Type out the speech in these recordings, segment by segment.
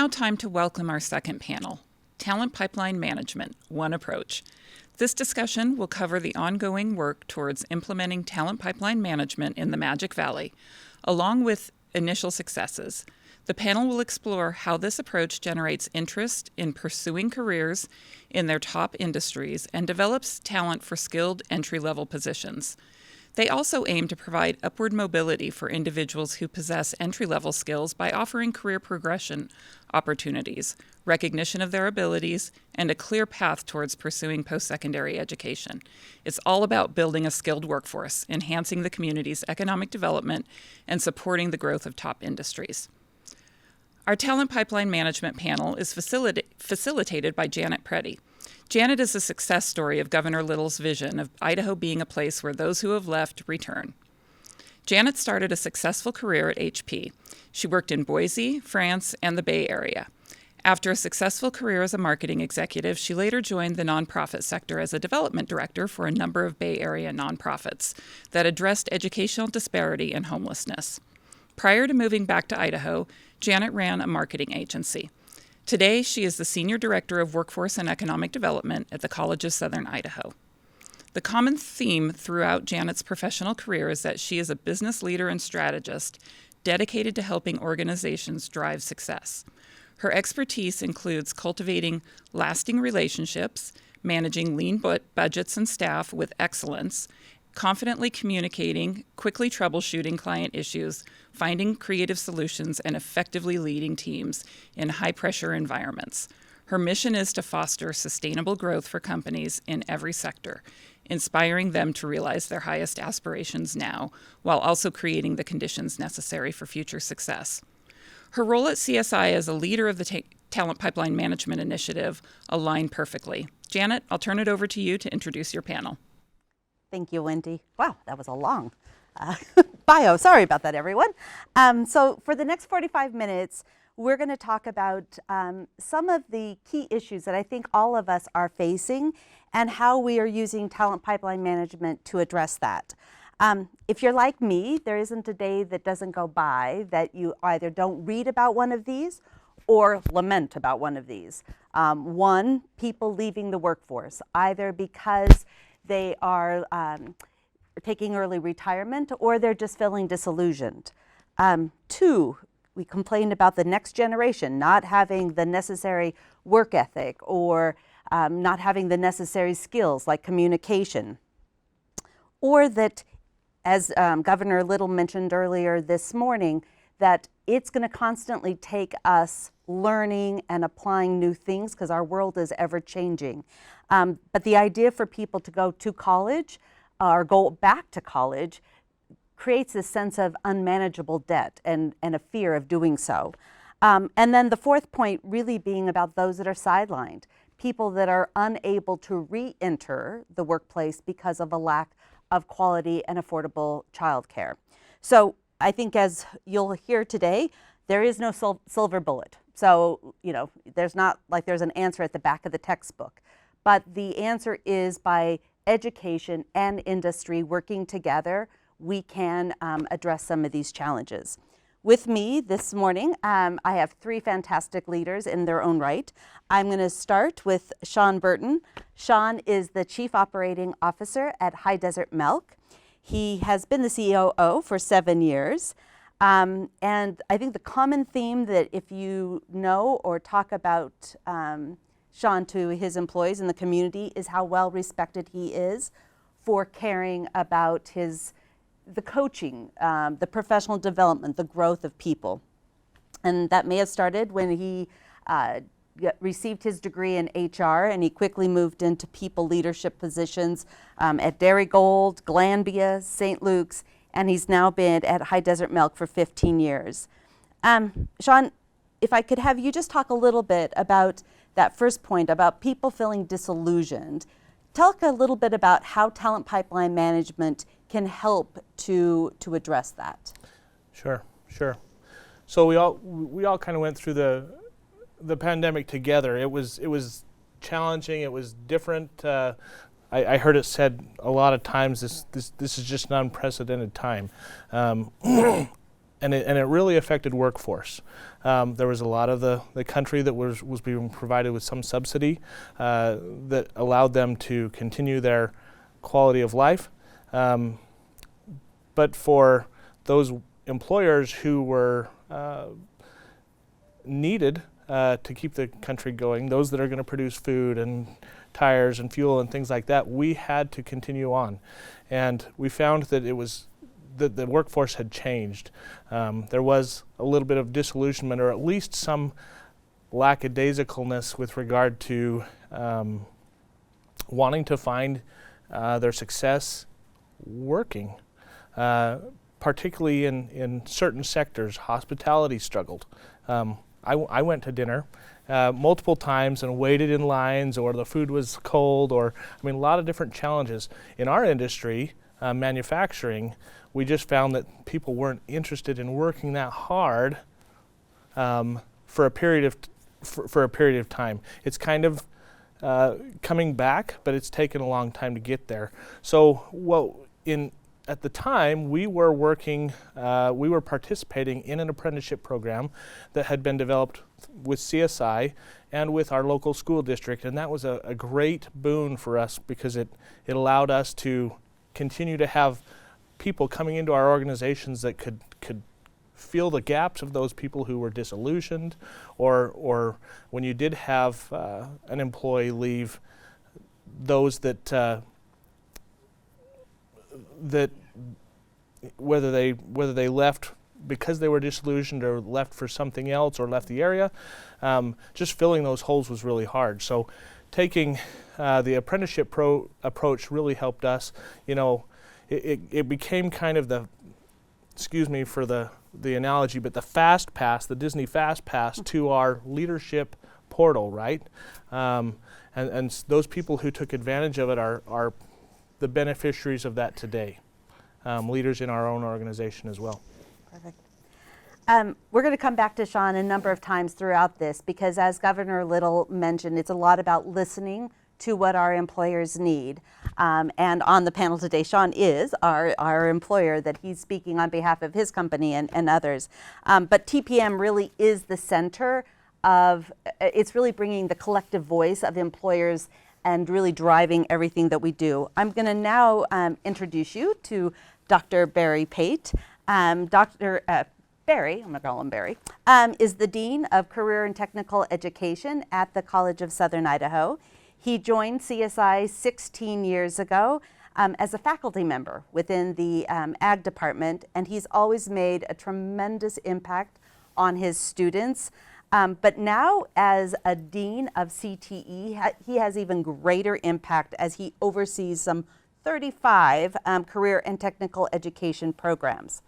now time to welcome our second panel, Talent Pipeline Management, One Approach. This discussion will cover the ongoing work towards implementing talent pipeline management in the Magic Valley, along with initial successes. The panel will explore how this approach generates interest in pursuing careers in their top industries and develops talent for skilled entry-level positions. They also aim to provide upward mobility for individuals who possess entry-level skills by offering career progression opportunities, recognition of their abilities, and a clear path towards pursuing post-secondary education. It's all about building a skilled workforce, enhancing the community's economic development, and supporting the growth of top industries. Our Talent Pipeline Management panel is facilitated by Janet Preddy. Janet is a success story of Governor Little's vision of Idaho being a place where those who have left return. Janet started a successful career at HP. She worked in Boise, France, and the Bay Area. After a successful career as a marketing executive, she later joined the nonprofit sector as a development director for a number of Bay Area nonprofits that addressed educational disparity and homelessness. Prior to moving back to Idaho, Janet ran a marketing agency. Today, she is the Senior Director of Workforce and Economic Development at the College of Southern Idaho. The common theme throughout Janet's professional career is that she is a business leader and strategist dedicated to helping organizations drive success. Her expertise includes cultivating lasting relationships, managing lean budgets and staff with excellence, confidently communicating, quickly troubleshooting client issues, finding creative solutions, and effectively leading teams in high-pressure environments. Her mission is to foster sustainable growth for companies in every sector, inspiring them to realize their highest aspirations now, while also creating the conditions necessary for future success. Her role at CSI as a leader of the Talent Pipeline Management Initiative aligned perfectly. Janet, I'll turn it over to you to introduce your panel. Thank you, Wendy. Wow, that was a long bio. Sorry about that, everyone. So for the next 45 minutes, we're going to talk about some of the key issues that I think all of us are facing and how we are using talent pipeline management to address that. If you're like me, there isn't a day that doesn't go by that you either don't read about one of these or lament about one of these. One, people leaving the workforce, either because they are taking early retirement or they're just feeling disillusioned. Two, we complained about the next generation not having the necessary work ethic or not having the necessary skills like communication. Or that, as Governor Little mentioned earlier this morning, that it's going to constantly take us learning and applying new things because our world is ever changing. But the idea for people to go to college or go back to college creates a sense of unmanageable debt and a fear of doing so. And then the fourth point really being about those that are sidelined, people that are unable to re-enter the workplace because of a lack of quality and affordable childcare. So I think as you'll hear today, there is no silver bullet. So, there's not like there's an answer at the back of the textbook. But the answer is by education and industry working together, we can address some of these challenges. With me this morning, I have three fantastic leaders in their own right. I'm going to start with Sean Burton. Sean is the Chief Operating Officer at High Desert Milk. He has been the COO for 7 years. And I think the common theme that if you know or talk about Sean to his employees in the community is how well respected he is for caring about the coaching, the professional development, the growth of people. And that may have started when he received his degree in HR and he quickly moved into people leadership positions at Darigold, Glanbia, St. Luke's, and he's now been at High Desert Milk for 15 years. Sean, if I could have you just talk a little bit about that first point about people feeling disillusioned. Talk a little bit about how talent pipeline management can help to address that. Sure. So we all kind of went through the pandemic together. It was challenging. It was different. I heard it said a lot of times. This is just an unprecedented time. and it really affected workforce. There was a lot of the country that was being provided with some subsidy that allowed them to continue their quality of life. But for those employers who were needed to keep the country going, those that are going to produce food and tires and fuel and things like that, we had to continue on. And we found that it was that the workforce had changed. There was a little bit of disillusionment, or at least some lackadaisicalness with regard to wanting to find their success working. Particularly in certain sectors. Hospitality struggled. I went to dinner multiple times and waited in lines, or the food was cold, or a lot of different challenges. In our industry, manufacturing, we just found that people weren't interested in working that hard for a period of time. It's kind of coming back, but it's taken a long time to get there. So at the time, we were participating in an apprenticeship program that had been developed with CSI and with our local school district, and that was a great boon for us because it allowed us to continue to have people coming into our organizations that could fill the gaps of those people who were disillusioned, or when you did have an employee leave, those that whether they left because they were disillusioned or left for something else or left the area, just filling those holes was really hard. So taking the apprenticeship approach really helped us. It became kind of the, excuse me for the analogy, but the fast pass, the Disney fast pass to our leadership portal, right? And those people who took advantage of it are the beneficiaries of that today, leaders in our own organization as well. Perfect. We're going to come back to Sean a number of times throughout this because, as Governor Little mentioned, it's a lot about listening to what our employers need. And on the panel today, Sean is our employer that he's speaking on behalf of his company and others. But TPM really is the center of, it's really bringing the collective voice of employers and really driving everything that we do. I'm going to now introduce you to Dr. Barry Pate. Dr. Barry, I'm going to call him Barry, is the Dean of Career and Technical Education at the College of Southern Idaho. He joined CSI 16 years ago as a faculty member within the Ag Department, and he's always made a tremendous impact on his students. But now as a Dean of CTE, he has even greater impact as he oversees some 35 career and technical education programs.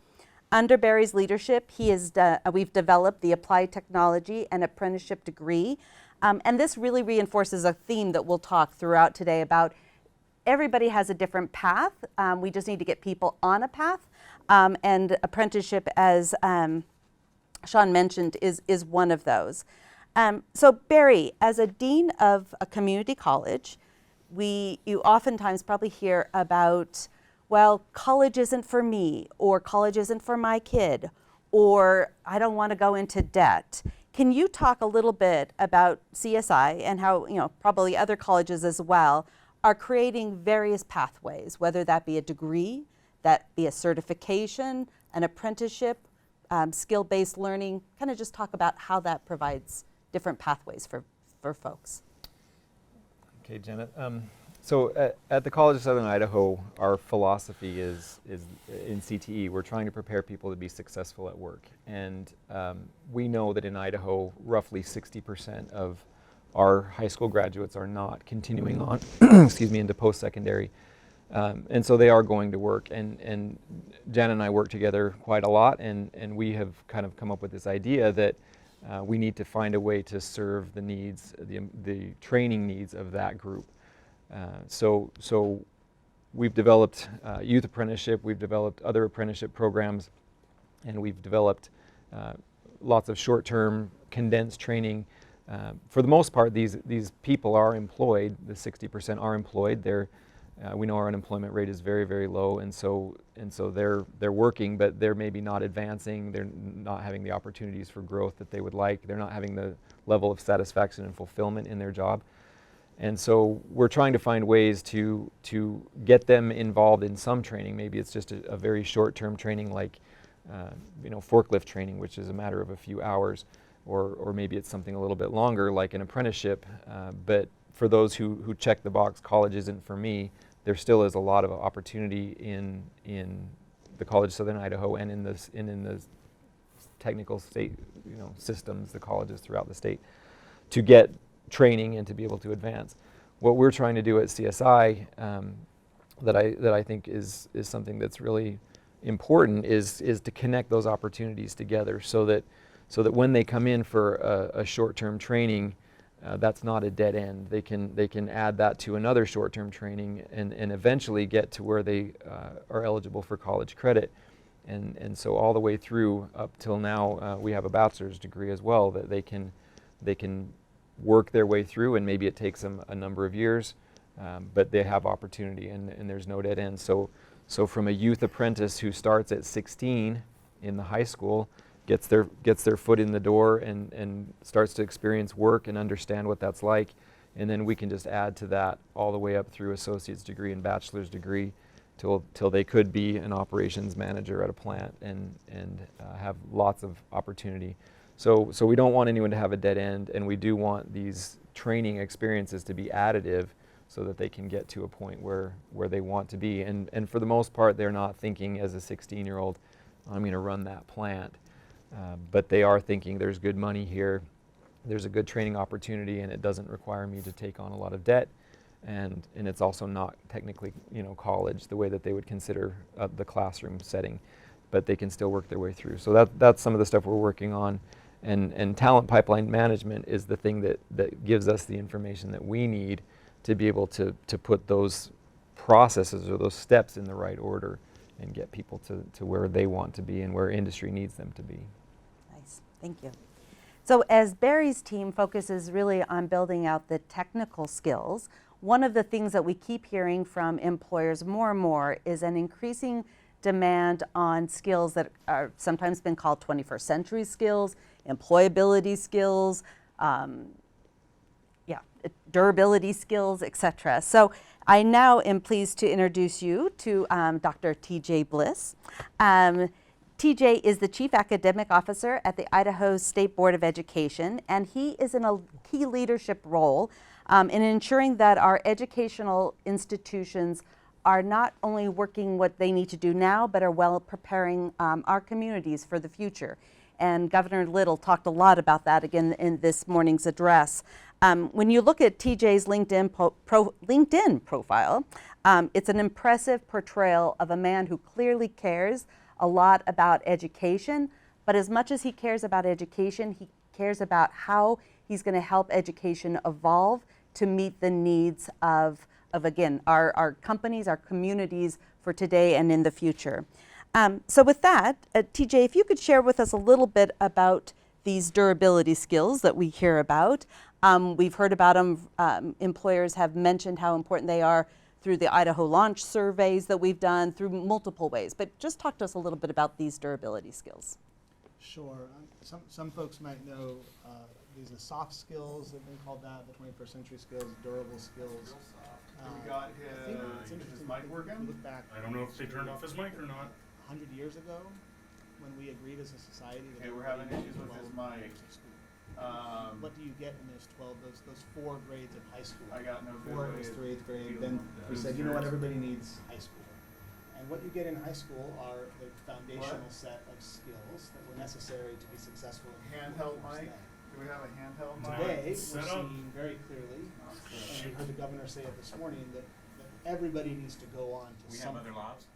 Under Barry's leadership, we've developed the Applied Technology and Apprenticeship degree. And this really reinforces a theme that we'll talk throughout today about everybody has a different path. We just need to get people on a path. And apprenticeship, as Sean mentioned, is one of those. So Barry, as a dean of a community college, you oftentimes probably hear about, well, college isn't for me, or college isn't for my kid, or I don't want to go into debt. Can you talk a little bit about CSI and how, probably other colleges as well, are creating various pathways, whether that be a degree, that be a certification, an apprenticeship, skill-based learning, kind of just talk about how that provides different pathways for folks. Okay, Janet. So at the College of Southern Idaho, our philosophy is in CTE, we're trying to prepare people to be successful at work. And we know that in Idaho, roughly 60% of our high school graduates are not continuing on, into post-secondary. And so they are going to work. And Jan and I work together quite a lot, and we have kind of come up with this idea that we need to find a way to serve the needs, the training needs of that group. So we've developed youth apprenticeship, we've developed other apprenticeship programs, and we've developed lots of short-term condensed training. For the most part, these people are employed. The 60% are employed. We know our unemployment rate is very, very low, and so they're working, but they're maybe not advancing. They're not having the opportunities for growth that they would like. They're not having the level of satisfaction and fulfillment in their job. And so we're trying to find ways to get them involved in some training. Maybe it's just a very short-term training, like forklift training, which is a matter of a few hours, or maybe it's something a little bit longer, like an apprenticeship. But for those who check the box, college isn't for me, there still is a lot of opportunity in the College of Southern Idaho and in the technical state systems, the colleges throughout the state, to get training and to be able to advance. What we're trying to do at CSI that I think is something that's really important is to connect those opportunities together so that when they come in for a short-term training, that's not a dead end. They can add that to another short-term training and eventually get to where they are eligible for college credit. And so all the way through up till now, we have a bachelor's degree as well that they can work their way through, and maybe it takes them a number of years, but they have opportunity, and there's no dead end. So from a youth apprentice who starts at 16 in the high school, gets their foot in the door and starts to experience work and understand what that's like, and then we can just add to that all the way up through associate's degree and bachelor's degree till they could be an operations manager at a plant and have lots of opportunity. So we don't want anyone to have a dead end, and we do want these training experiences to be additive so that they can get to a point where they want to be. And for the most part, they're not thinking as a 16-year-old, I'm going to run that plant. But they are thinking there's good money here, there's a good training opportunity, and it doesn't require me to take on a lot of debt. And it's also not technically college the way that they would consider the classroom setting, but they can still work their way through. So that's some of the stuff we're working on. And talent pipeline management is the thing that gives us the information that we need to be able to put those processes or those steps in the right order and get people to where they want to be and where industry needs them to be. Nice, thank you. So as Barry's team focuses really on building out the technical skills, one of the things that we keep hearing from employers more and more is an increasing demand on skills that are sometimes been called 21st century skills, employability skills, durability skills, etc. So I now am pleased to introduce you to Dr. TJ Bliss. TJ is the Chief Academic Officer at the Idaho State Board of Education, and he is in a key leadership role in ensuring that our educational institutions are not only working what they need to do now, but are well preparing our communities for the future. And Governor Little talked a lot about that again in this morning's address. When you look at TJ's LinkedIn profile, it's an impressive portrayal of a man who clearly cares a lot about education, but as much as he cares about education, he cares about how he's going to help education evolve to meet the needs of again, our companies, our communities for today and in the future. So with that, TJ, if you could share with us a little bit about these durability skills that we hear about. We've heard about them, employers have mentioned how important they are through the Idaho Launch surveys that we've done through multiple ways, but just talk to us a little bit about these durability skills. Sure. Some folks might know these are soft skills, they've been called that, the 21st century skills, durable skills. We got his mic working? Look back. I don't know if they turned off his mic or not. 100 years ago, when we agreed as a society that Okay, we're having issues with his mic. What do you get in those 4 grades of high school? I got no good 4 way was of through 8th grade. dealing Then with we that. said, you know what, everybody needs high school. And what you get in high school are the foundational set of skills that were necessary to be successful in Handheld the workforce mic? then. Do we have a handheld mic? Today, we're Set up? seeing very clearly, and we heard the governor say it this morning, that everybody needs to go on to We have something other labs?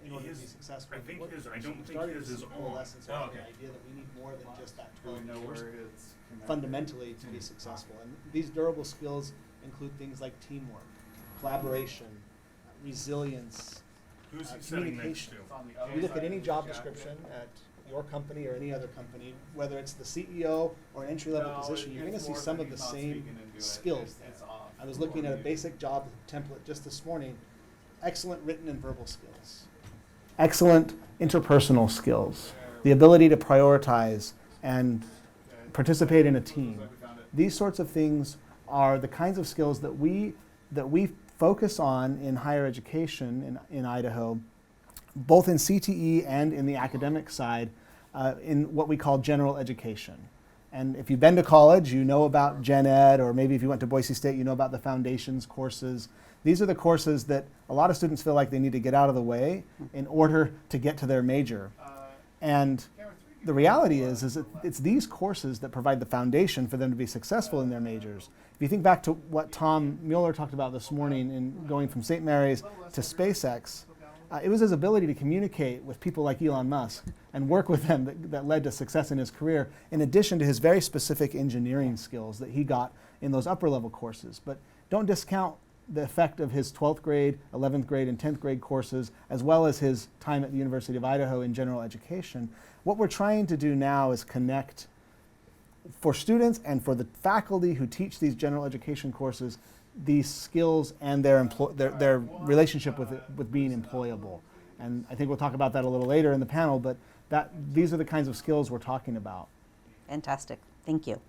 in order to be His- successful. I think What- his- I so don't we're think starting his to is see on. coalescence Oh, around okay. the idea that we need more than just that Do we 12 know years where it's connected? fundamentally to be successful. And these durable skills include things like teamwork, collaboration, resilience, Who's he sitting next communication. to? It's on the other You look at any job description at your company or any other company, whether it's the CEO or an entry-level No, position, you're going to it's see more some that of the he's not same speaking into it. skills It's there. off. I was looking at a basic job template just this morning. excellent written and verbal skills, excellent interpersonal skills, the ability to prioritize and participate in a team. These sorts of things are the kinds of skills that we focus on in higher education in Idaho, both in CTE and in the academic side, in what we call general education. And if you've been to college, you know about Gen Ed, or maybe if you went to Boise State, you know about the foundations courses. These are the courses that a lot of students feel like they need to get out of the way in order to get to their major. And the reality is that it's these courses that provide the foundation for them to be successful in their majors. If you think back to what Tom Mueller talked about this morning in going from St. Mary's to SpaceX, it was his ability to communicate with people like Elon Musk and work with them that led to success in his career, in addition to his very specific engineering skills that he got in those upper level courses. But don't discount the effect of his 12th grade, 11th grade, and 10th grade courses, as well as his time at the University of Idaho in general education. What we're trying to do now is connect, for students and for the faculty who teach these general education courses, these skills and their relationship with being employable. And I think we'll talk about that a little later in the panel, but these are the kinds of skills we're talking about. Fantastic. Thank you.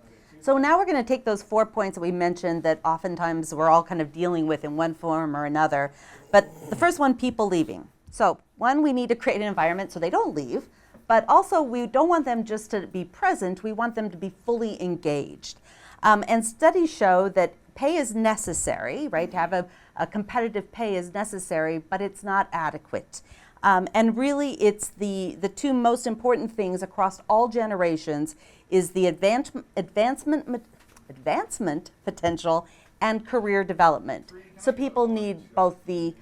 So now we're going to take those 4 points that we mentioned that oftentimes we're all kind of dealing with in one form or another. But the first one, people leaving. So one, we need to create an environment so they don't leave, but also we don't want them just to be present, we want them to be fully engaged. And studies show that pay is necessary, right? To have a competitive pay is necessary, but it's not adequate. And really, it's the two most important things across all generations is the advancement potential and career development. So people need both the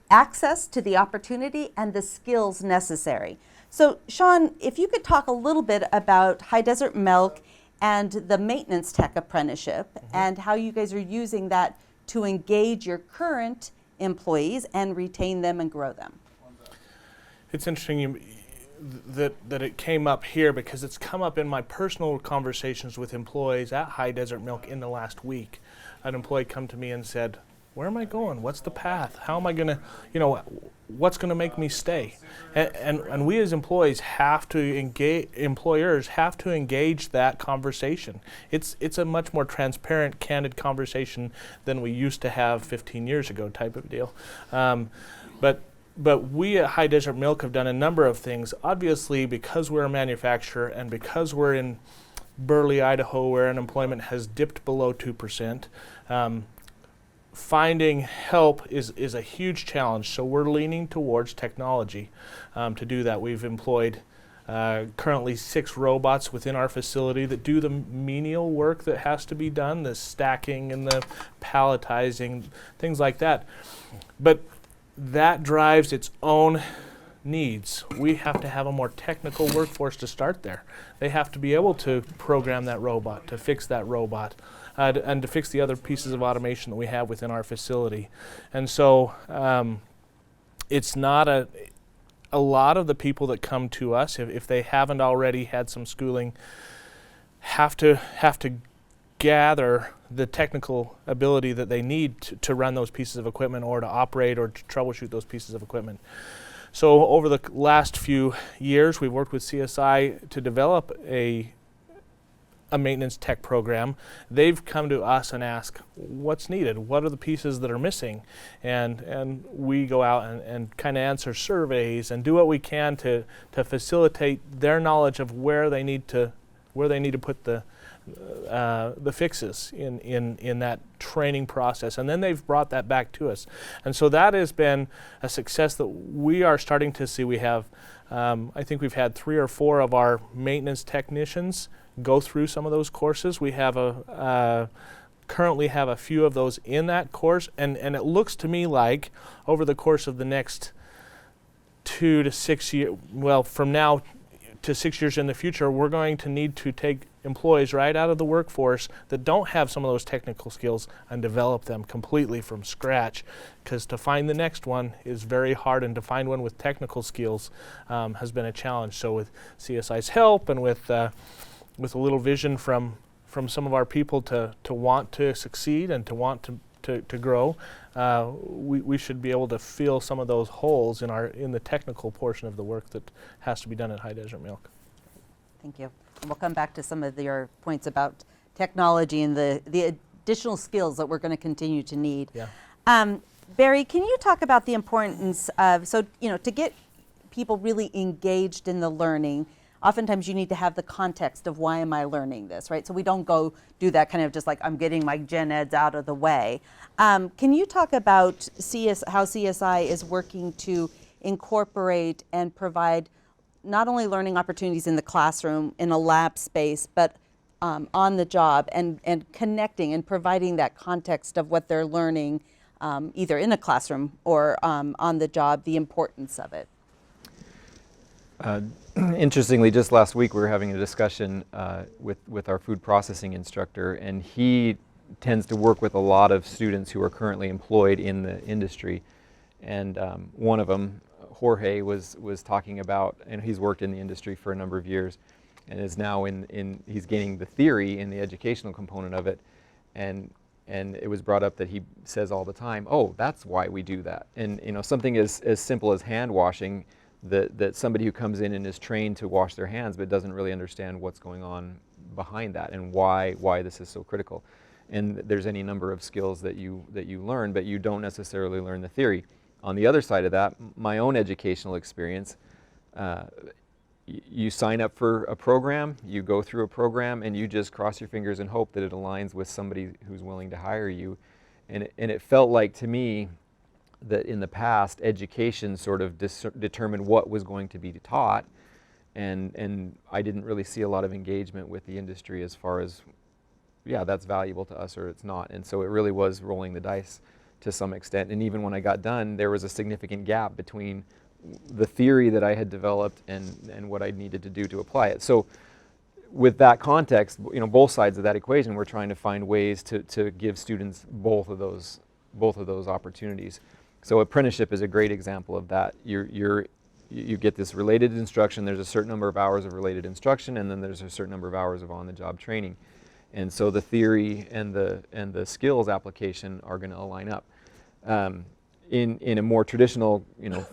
access to the opportunity and the skills necessary. So Sean, if you could talk a little bit about High Desert Milk and the maintenance tech apprenticeship and how you guys are using that to engage your current employees and retain them and grow them. It's interesting that it came up here because it's come up in my personal conversations with employees at High Desert Milk in the last week. An employee come to me and said, where am I going? What's the path? How am I going to, what's going to make me stay? And we as employees have to engage, employers have to engage that conversation. It's a much more transparent, candid conversation than we used to have 15 years ago type of deal. But we at High Desert Milk have done a number of things. Obviously, because we're a manufacturer and because we're in Burley, Idaho, where unemployment has dipped below 2%, finding help is a huge challenge. So we're leaning towards technology to do that. We've employed currently 6 robots within our facility that do the menial work that has to be done, the stacking and the palletizing, things like that. But that drives its own needs. We have to have a more technical workforce to start there. They have to be able to program that robot, to fix that robot, and to fix the other pieces of automation that we have within our facility. And so it's not a lot of the people that come to us, if they haven't already had some schooling, have to gather the technical ability that they need to run those pieces of equipment or to operate or to troubleshoot those pieces of equipment. So over the last few years, we've worked with CSI to develop a maintenance tech program. They've come to us and ask, what's needed? What are the pieces that are missing? And we go out and kind of answer surveys and do what we can to facilitate their knowledge of where they need to put the fixes in that training process, and then they've brought that back to us, and so that has been a success that we are starting to see. We have, I think we've had 3 or 4 of our maintenance technicians go through some of those courses. We have currently have a few of those in that course, and it looks to me like over the course of the next 2 to 6 years, well, from now to 6 years in the future, we're going to need to take employees right out of the workforce that don't have some of those technical skills and develop them completely from scratch, because to find the next one is very hard, and to find one with technical skills has been a challenge. So with CSI's help and with a little vision from some of our people to want to succeed and to want to grow, we should be able to fill some of those holes in the technical portion of the work that has to be done at High Desert Milk. Thank you. And we'll come back to some of your points about technology and the additional skills that we're going to continue to need. Yeah. Barry, can you talk about the importance of, to get people really engaged in the learning, oftentimes you need to have the context of why am I learning this, right? So we don't go do that kind of just like I'm getting my gen eds out of the way. Can you talk about how CSI is working to incorporate and provide not only learning opportunities in the classroom, in a lab space, but on the job and connecting and providing that context of what they're learning either in a classroom or on the job, the importance of it? Interestingly, just last week we were having a discussion with our food processing instructor, and he tends to work with a lot of students who are currently employed in the industry. And one of them, Jorge, was talking about, and he's worked in the industry for a number of years, and is now he's gaining the theory in the educational component of it, and it was brought up that he says all the time, oh, that's why we do that. And something as simple as hand washing, that somebody who comes in and is trained to wash their hands but doesn't really understand what's going on behind that and why this is so critical. And there's any number of skills that you learn, but you don't necessarily learn the theory. On the other side of that, my own educational experience, you sign up for a program, you go through a program, and you just cross your fingers and hope that it aligns with somebody who's willing to hire you. And it felt like to me that in the past, education sort of determined what was going to be taught, and I didn't really see a lot of engagement with the industry as far as, yeah, that's valuable to us or it's not. And so it really was rolling the dice to some extent. And even when I got done, there was a significant gap between the theory that I had developed and what I needed to do to apply it. So with that context, both sides of that equation, we're trying to find ways to give students both of those opportunities. So apprenticeship is a great example of that. You get this related instruction. There's a certain number of hours of related instruction, and then there's a certain number of hours of on-the-job training. And so the theory and the skills application are going to align up. In a more traditional,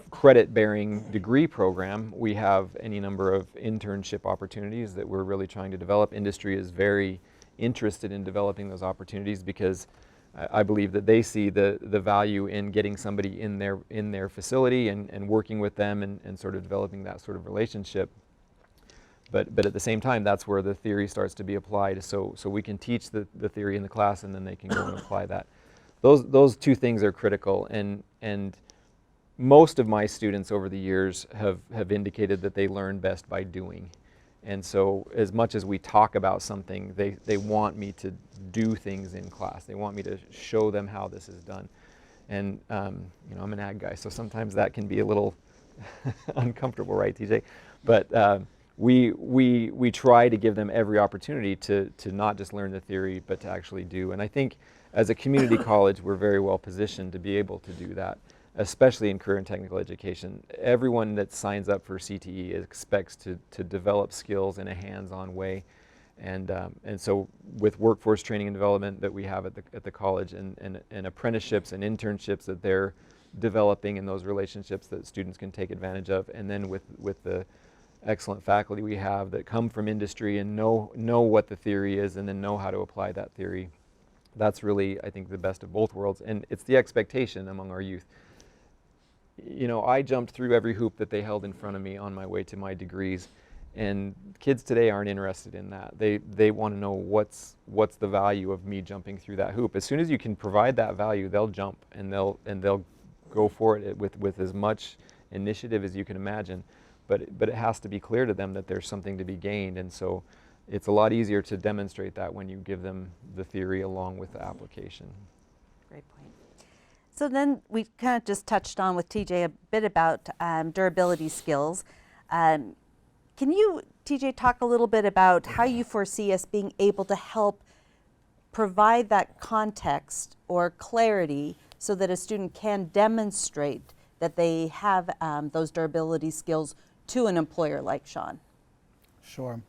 credit-bearing degree program, we have any number of internship opportunities that we're really trying to develop. Industry is very interested in developing those opportunities because I believe that they see the value in getting somebody in their facility and working with them and sort of developing that sort of relationship. But at the same time, that's where the theory starts to be applied. So we can teach the theory in the class, and then they can go and apply that. Those two things are critical, and most of my students over the years have indicated that they learn best by doing. And so as much as we talk about something, they want me to do things in class. They want me to show them how this is done. And I'm an ag guy, so sometimes that can be a little uncomfortable, right, TJ? But we try to give them every opportunity to not just learn the theory, but to actually do. And I think as a community college, we're very well positioned to be able to do that, especially in career and technical education. Everyone that signs up for CTE expects to develop skills in a hands-on way. And so with workforce training and development that we have at the college and apprenticeships and internships that they're developing, and those relationships that students can take advantage of, and then with the excellent faculty we have that come from industry and know what the theory is and then know how to apply that theory. That's really, I think, the best of both worlds, and it's the expectation among our youth. I jumped through every hoop that they held in front of me on my way to my degrees, and kids today aren't interested in that. They want to know what's the value of me jumping through that hoop. As soon as you can provide that value, they'll jump and they'll go for it with as much initiative as you can imagine. But it has to be clear to them that there's something to be gained, and so it's a lot easier to demonstrate that when you give them the theory along with the application. Great point. So then we kind of just touched on with TJ a bit about durability skills. Can you, TJ, talk a little bit about how you foresee us being able to help provide that context or clarity so that a student can demonstrate that they have those durability skills to an employer like Sean? Sure.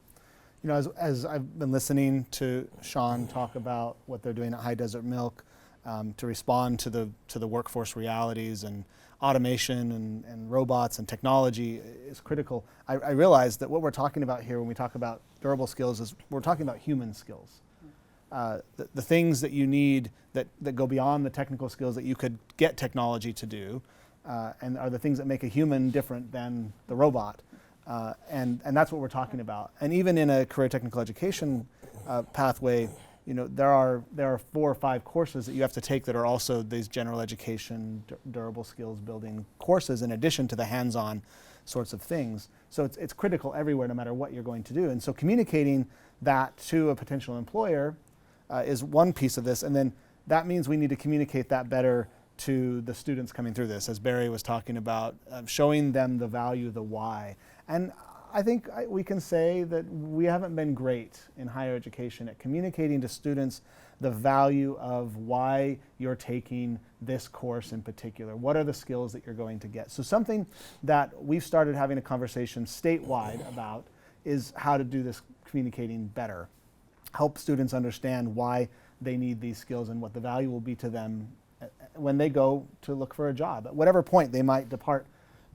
As I've been listening to Sean talk about what they're doing at High Desert Milk, to respond to the workforce realities, and automation and robots and technology is critical. I realize that what we're talking about here when we talk about durable skills is we're talking about human skills. The things that you need that go beyond the technical skills that you could get technology to do, and are the things that make a human different than the robot. And that's what we're talking about. And even in a career technical education pathway, there are 4 or 5 courses that you have to take that are also these general education, durable skills building courses, in addition to the hands-on sorts of things. So it's critical everywhere, no matter what you're going to do. And so communicating that to a potential employer is one piece of this, and then that means we need to communicate that better to the students coming through this, as Barry was talking about, showing them the value, the why. And I think we can say that we haven't been great in higher education at communicating to students the value of why you're taking this course in particular. What are the skills that you're going to get? So something that we've started having a conversation statewide about is how to do this communicating better. Help students understand why they need these skills and what the value will be to them when they go to look for a job. At whatever point they might depart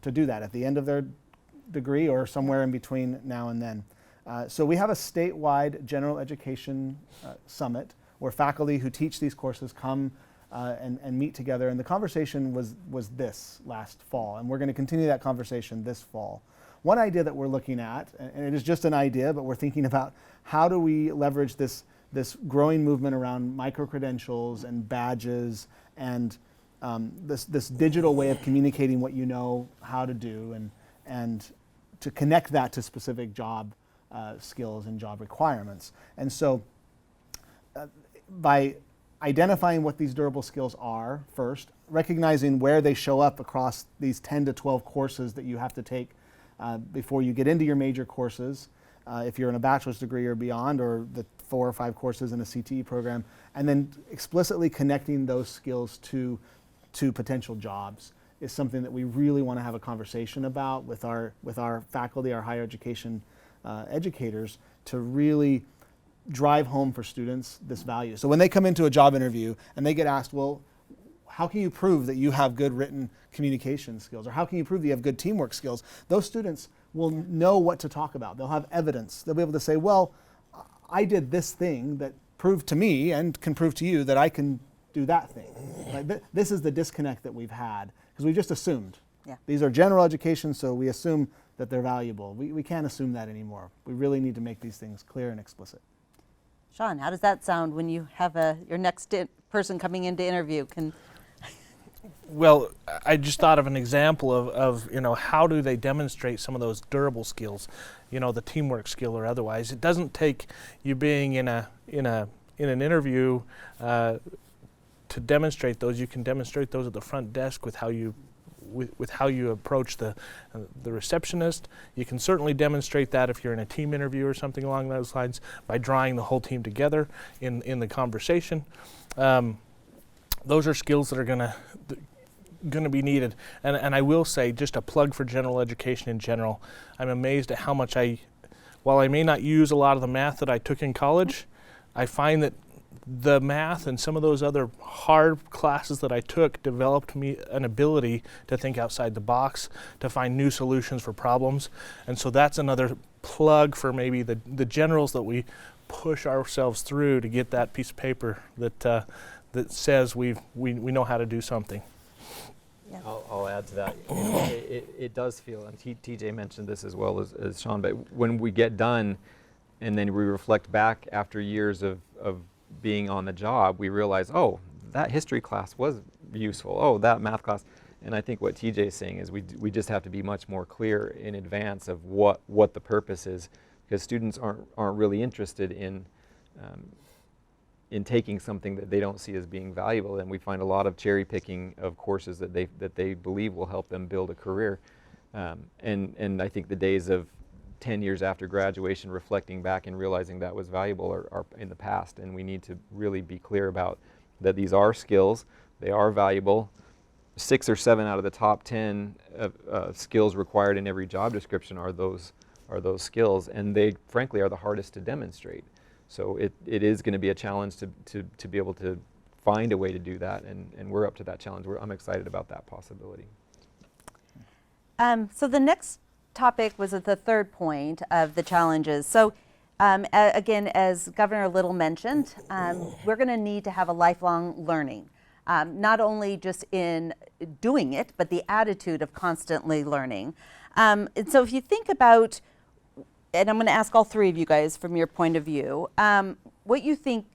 to do that, at the end of their degree or somewhere in between now and then. So we have a statewide general education summit where faculty who teach these courses come and meet together. And the conversation was this last fall, and we're going to continue that conversation this fall. One idea that we're looking at, and it is just an idea, but we're thinking about how do we leverage this growing movement around micro-credentials and badges and this digital way of communicating what you know how to do, and to connect that to specific job skills and job requirements. And so by identifying what these durable skills are first, recognizing where they show up across these 10 to 12 courses that you have to take before you get into your major courses, if you're in a bachelor's degree or beyond, or the 4 or 5 courses in a CTE program, and then explicitly connecting those skills to potential jobs is something that we really want to have a conversation about with our faculty, our higher education educators, to really drive home for students this value. So when they come into a job interview and they get asked, well, how can you prove that you have good written communication skills, or how can you prove that you have good teamwork skills? Those students will know what to talk about. They'll have evidence. They'll be able to say, well, I did this thing that proved to me and can prove to you that I can do that thing. Like this is the disconnect that we've had, because we just assumed. Yeah. These are general education, so we assume that they're valuable. We can't assume that anymore. We really need to make these things clear and explicit. Sean, how does that sound when you have your next person coming in to interview? Well, I just thought of an example of how do they demonstrate some of those durable skills, the teamwork skill or otherwise. It doesn't take you being in an interview to demonstrate those. You can demonstrate those at the front desk with how you approach the receptionist. You can certainly demonstrate that if you're in a team interview or something along those lines by drawing the whole team together in the conversation. Those are skills that are going to be needed. And I will say, just a plug for general education in general, I'm amazed at how much while I may not use a lot of the math that I took in college, I find that the math and some of those other hard classes that I took developed me an ability to think outside the box, to find new solutions for problems. And so that's another plug for maybe the generals that we push ourselves through to get that piece of paper that says we know how to do something. Yeah. I'll add to that. It does feel, and TJ mentioned this as well as Sean, but when we get done and then we reflect back after years of being on the job, we realize, oh, that history class was useful. Oh, that math class. And I think what TJ is saying is we just have to be much more clear in advance of what the purpose is, because students aren't really interested in taking something that they don't see as being valuable, and we find a lot of cherry picking of courses that they believe will help them build a career. And I think the days of 10 years after graduation reflecting back and realizing that was valuable are in the past, and we need to really be clear about that these are skills, they are valuable. 6 or 7 out of the top 10 skills required in every job description are those skills, and they frankly are the hardest to demonstrate. So it is going to be a challenge to be able to find a way to do that, and we're up to that challenge. I'm excited about that possibility. So the next topic was at the third point of the challenges. So again, as Governor Little mentioned, we're going to need to have a lifelong learning, not only just in doing it, but the attitude of constantly learning. And so if you think about, and I'm going to ask all three of you guys from your point of view, what you think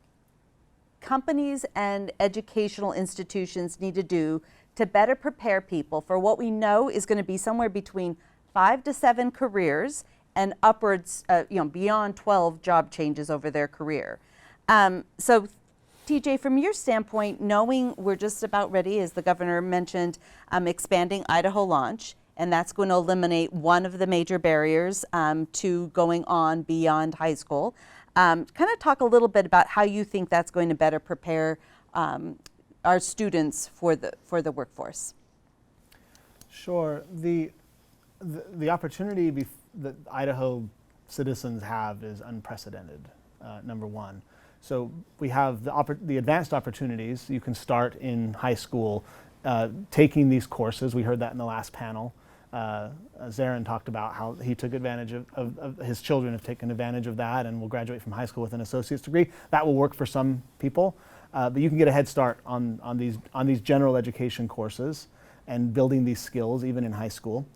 companies and educational institutions need to do to better prepare people for what we know is going to be somewhere between 5 to 7 careers and upwards, beyond 12 job changes over their career. So TJ, from your standpoint, knowing we're just about ready, as the governor mentioned, expanding Idaho Launch, and that's going to eliminate one of the major barriers to going on beyond high school. Kind of talk a little bit about how you think that's going to better prepare our students for the workforce. Sure. The opportunity that Idaho citizens have is unprecedented, number one. So we have the advanced opportunities. You can start in high school taking these courses. We heard that in the last panel. Zarin talked about how he took advantage of his children have taken advantage of that and will graduate from high school with an associate's degree. That will work for some people, but you can get a head start on these general education courses and building these skills even in high school.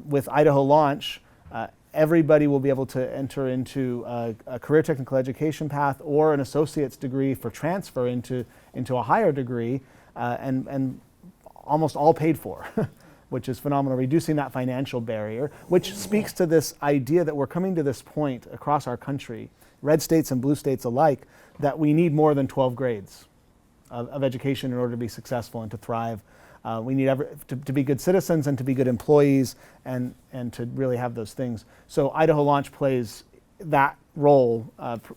With Idaho Launch, everybody will be able to enter into a career technical education path or an associate's degree for transfer into a higher degree, and almost all paid for. Which is phenomenal, reducing that financial barrier, which speaks to this idea that we're coming to this point across our country, red states and blue states alike, that we need more than 12 grades of education in order to be successful and to thrive. We need to be good citizens and to be good employees and to really have those things. So Idaho Launch plays that role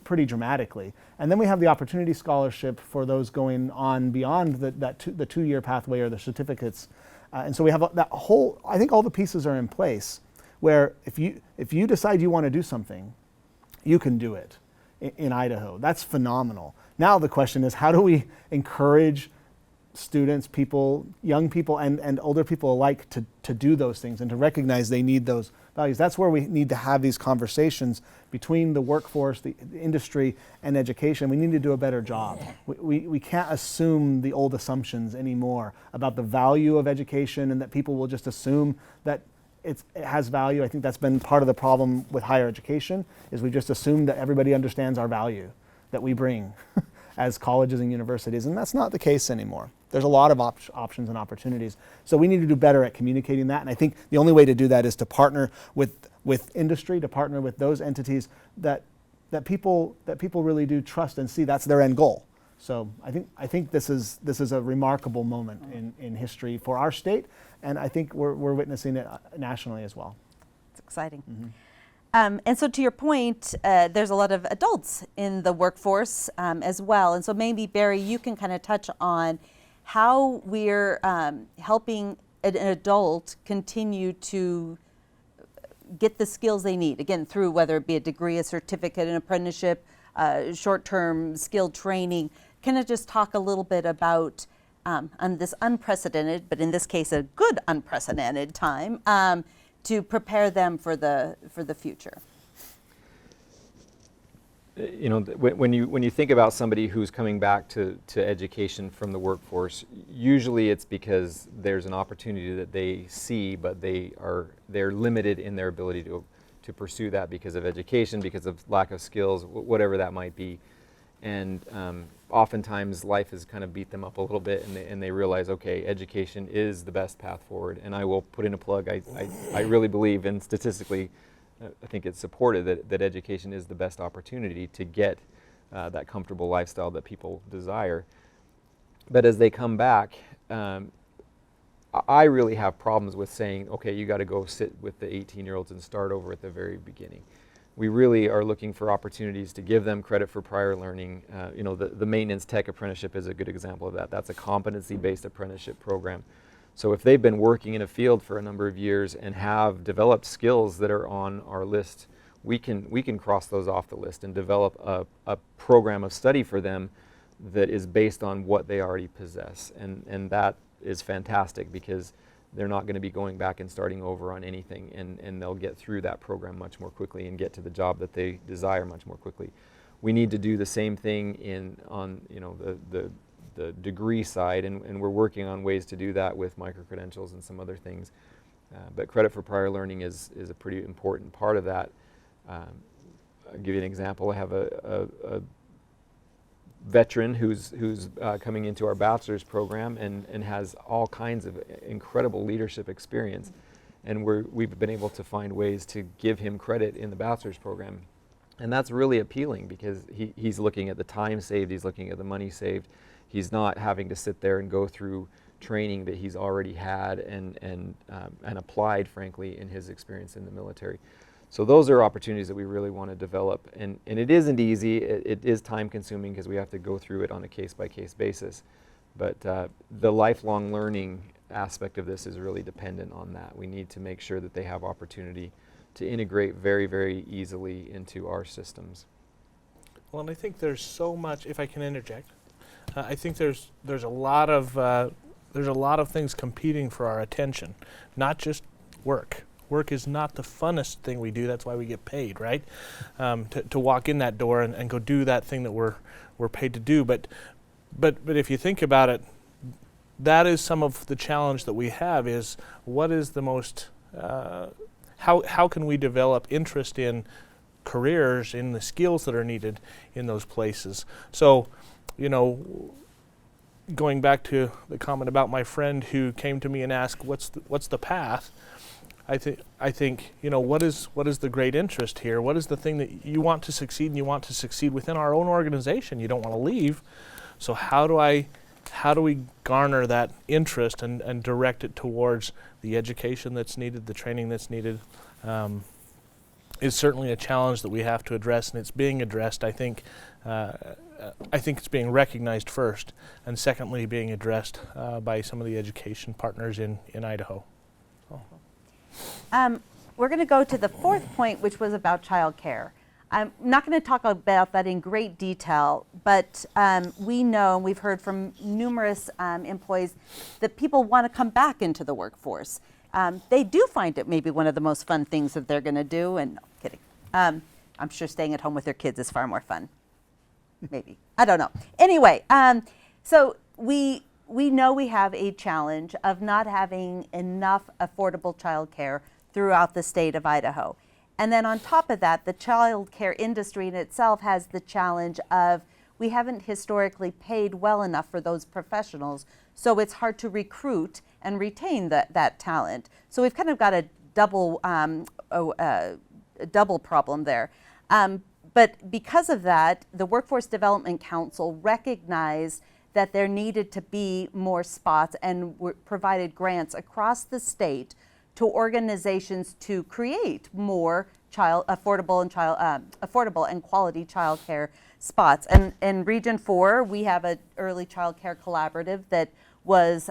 pretty dramatically. And then we have the Opportunity Scholarship for those going on beyond the two-year pathway or the certificates. And so we have that whole, I think all the pieces are in place where if you decide you want to do something, you can do it in Idaho. That's phenomenal. Now the question is, how do we encourage students, young people and older people alike to do those things and to recognize they need those values? That's where we need to have these conversations between the workforce, the industry, and education. We need to do a better job. We can't assume the old assumptions anymore about the value of education and that people will just assume that it has value. I think that's been part of the problem with higher education, is we just assume that everybody understands our value that we bring as colleges and universities, and that's not the case anymore. There's a lot of options and opportunities. So we need to do better at communicating that, and I think the only way to do that is to partner with industry, to partner with those entities that people really do trust and see that's their end goal. So I think this is a remarkable moment in history for our state, and I think we're witnessing it nationally as well. It's exciting. Mm-hmm. And so to your point, there's a lot of adults in the workforce as well. And so maybe, Barry, you can kind of touch on how we're helping an adult continue to get the skills they need, again, through whether it be a degree, a certificate, an apprenticeship, short-term skill training. Kind of just talk a little bit about on this unprecedented, but in this case, a good unprecedented time, to prepare them for the future. You know, when you think about somebody who's coming back to education from the workforce, usually it's because there's an opportunity that they see, but they're limited in their ability to pursue that because of education, because of lack of skills, whatever that might be. And oftentimes life has kind of beat them up a little bit, and they realize, okay, education is the best path forward. And I will put in a plug. I really believe, and statistically, I think it's supported that education is the best opportunity to get that comfortable lifestyle that people desire. But as they come back, I really have problems with saying, okay, you got to go sit with the 18-year-olds and start over at the very beginning. We really are looking for opportunities to give them credit for prior learning. You know, the maintenance tech apprenticeship is a good example of that. That's a competency-based apprenticeship program. So if they've been working in a field for a number of years and have developed skills that are on our list, we can cross those off the list and develop a program of study for them that is based on what they already possess. And that is fantastic because they're not going to be going back and starting over on anything, and they'll get through that program much more quickly and get to the job that they desire much more quickly. We need to do the same thing on the degree side, and we're working on ways to do that with micro-credentials and some other things. But credit for prior learning is a pretty important part of that. I'll give you an example. I have a veteran who's coming into our bachelor's program and has all kinds of incredible leadership experience. And we've been able to find ways to give him credit in the bachelor's program. And that's really appealing because he's looking at the time saved, he's looking at the money saved. He's not having to sit there and go through training that he's already had and applied, frankly, in his experience in the military. So those are opportunities that we really want to develop. And it isn't easy. It is time consuming because we have to go through it on a case-by-case basis. But the lifelong learning aspect of this is really dependent on that. We need to make sure that they have opportunity to integrate very, very easily into our systems. Well, and I think there's so much, if I can interject, I think there's a lot of things competing for our attention, not just work. Work is not the funnest thing we do. That's why we get paid, right? To walk in that door and go do that thing that we're paid to do. But if you think about it, that is some of the challenge that we have. Is what is the most how can we develop interest in careers, in the skills that are needed in those places? So, going back to the comment about my friend who came to me and asked, "What's the path?" I think what is the great interest here? What is the thing that you want to succeed, and you want to succeed within our own organization? You don't want to leave. So how do we garner that interest and direct it towards the education that's needed, the training that's needed? Is certainly a challenge that we have to address, and it's being addressed. I think it's being recognized first, and secondly, being addressed by some of the education partners in Idaho. We're going to go to the fourth point, which was about childcare. I'm not going to talk about that in great detail, but we know, and we've heard from numerous employees, that people want to come back into the workforce. They do find it maybe one of the most fun things that they're going to do, and no, kidding. I'm sure staying at home with their kids is far more fun. Maybe. I don't know. Anyway, so we know we have a challenge of not having enough affordable childcare throughout the state of Idaho. And then on top of that, the childcare industry in itself has the challenge of we haven't historically paid well enough for those professionals, so it's hard to recruit and retain that talent. So we've kind of got a double problem there. But because of that, the Workforce Development Council recognized that there needed to be more spots and provided grants across the state to organizations to create more affordable and quality childcare spots. And in Region 4, we have an early childcare collaborative that was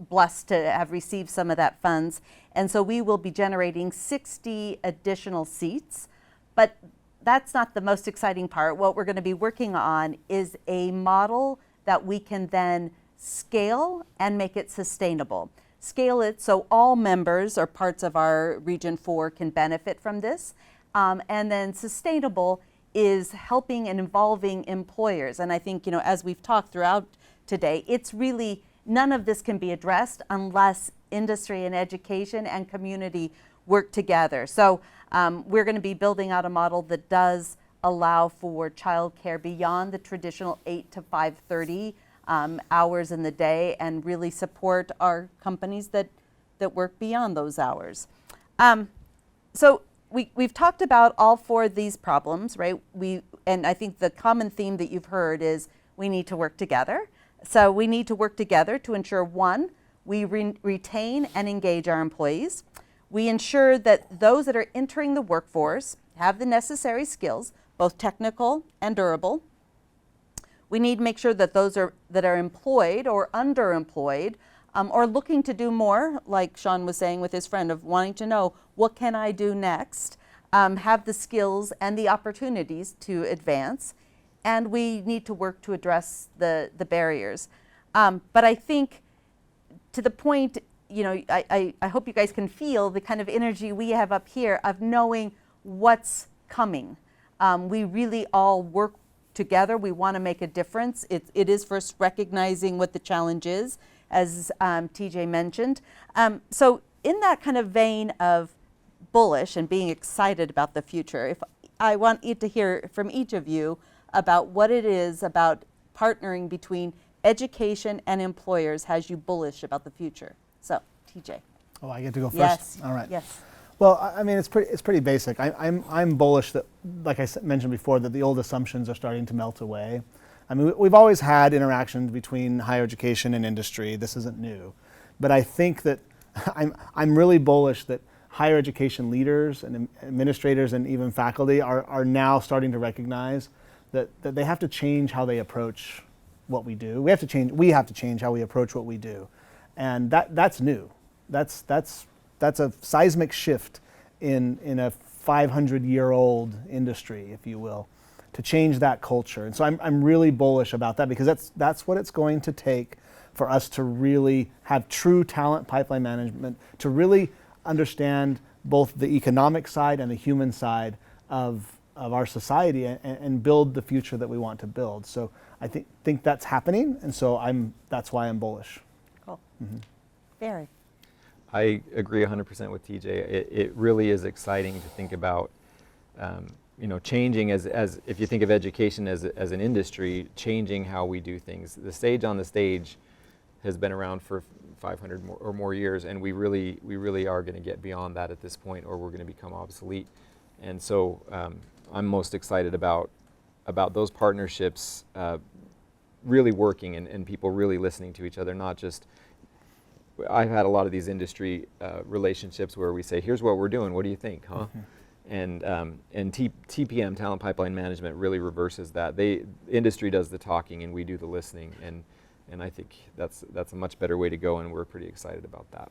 blessed to have received some of that funds. And so we will be generating 60 additional seats. But that's not the most exciting part. What we're going to be working on is a model that we can then scale and make it sustainable. Scale it so all members or parts of our Region 4 can benefit from this. And then sustainable is helping and involving employers. And I think, as we've talked throughout today, it's really, none of this can be addressed unless industry and education and community work together. So we're going to be building out a model that does allow for childcare beyond the traditional 8 to 5:30 hours in the day, and really support our companies that work beyond those hours. So we've talked about all four of these problems, right? And I think the common theme that you've heard is we need to work together. So we need to work together to ensure, one, we retain and engage our employees. We ensure that those that are entering the workforce have the necessary skills, both technical and durable. We need to make sure that those that are employed or underemployed or looking to do more, like Sean was saying with his friend, of wanting to know, what can I do next, have the skills and the opportunities to advance. and we need to work to address the barriers. But I think to the point, you know, I hope you guys can feel the kind of energy we have up here of knowing what's coming. We really all work together. We want to make a difference. It is first recognizing what the challenge is, as TJ mentioned. So in that kind of vein of bullish and being excited about the future, if I want you to hear from each of you about what it is about partnering between education and employers has you bullish about the future. So, TJ. Oh, I get to go first? Yes. All right. Yes. Well, I mean, it's pretty basic. I'm bullish that, like I mentioned before, that the old assumptions are starting to melt away. I mean, we've always had interactions between higher education and industry. This isn't new. But I think that I'm really bullish that higher education leaders and administrators and even faculty are now starting to recognize that they have to change how they approach what we do. We have to change how we approach what we do. And that's new. That's a seismic shift in a 500-year-old industry, if you will, to change that culture. And so I'm really bullish about that, because that's what it's going to take for us to really have true talent pipeline management, to really understand both the economic side and the human side of our society and build the future that we want to build. So I think that's happening, and so that's why I'm bullish. Cool. Barry. I agree 100% with TJ. It really is exciting to think about, you know, changing as if you think of education as an industry, changing how we do things. The Sage on the Stage has been around for 500 or more years, and we really are going to get beyond that at this point, or we're going to become obsolete. And so I'm most excited about those partnerships really working and people really listening to each other, not just. I've had a lot of these industry relationships where we say, here's what we're doing, what do you think, huh? Mm-hmm. And TPM, Talent Pipeline Management, really reverses that. Industry does the talking and we do the listening, and I think that's a much better way to go, and we're pretty excited about that.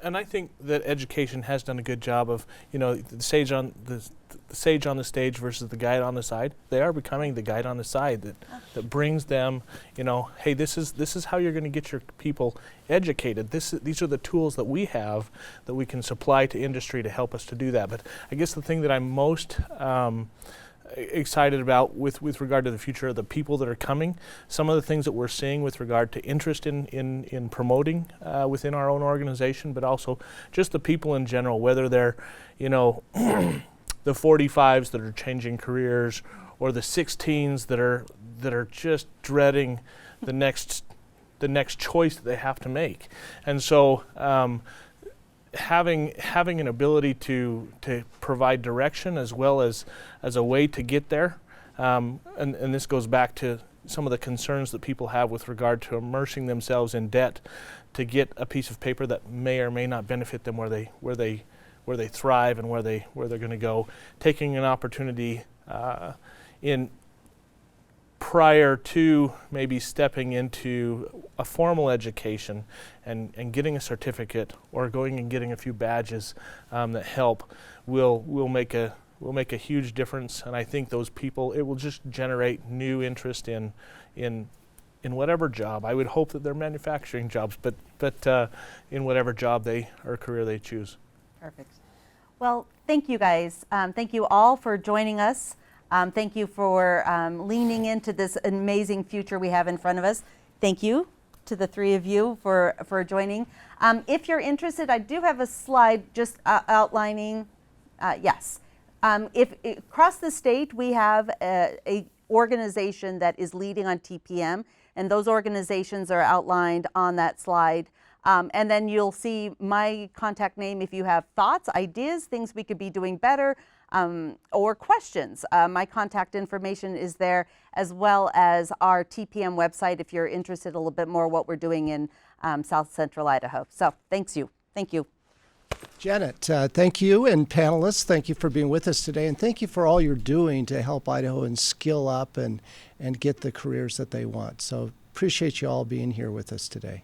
And I think that education has done a good job of, you know, the sage on the stage versus the guide on the side. They are becoming the guide on the side that brings them, you know, hey, this is how you're going to get your people educated. These are the tools that we have that we can supply to industry to help us to do that. But I guess the thing that I'm most excited about with regard to the future of the people that are coming, some of the things that we're seeing with regard to interest in promoting within our own organization, but also just the people in general, whether they're, you know, the 45s that are changing careers, or the 16s that are just dreading the next choice that they have to make. And so having an ability to provide direction as well as a way to get there, and this goes back to some of the concerns that people have with regard to immersing themselves in debt to get a piece of paper that may or may not benefit them where they thrive and where they're going to go. Taking an opportunity in prior to maybe stepping into a formal education and getting a certificate or going and getting a few badges that help will make a huge difference. And I think those people, it will just generate new interest in whatever job. I would hope that they're manufacturing jobs, but in whatever job or career they choose. Perfect. Well, thank you guys. Thank you all for joining us. Thank you for leaning into this amazing future we have in front of us. Thank you to the three of you for joining. If you're interested, I do have a slide just outlining, yes. If across the state, we have a organization that is leading on TPM, and those organizations are outlined on that slide. And then you'll see my contact name if you have thoughts, ideas, things we could be doing better, or questions. My contact information is there, as well as our TPM website if you're interested a little bit more what we're doing in South Central Idaho. So thank you. Janet, thank you, and panelists, thank you for being with us today, and thank you for all you're doing to help Idahoans skill up and get the careers that they want. So appreciate you all being here with us today.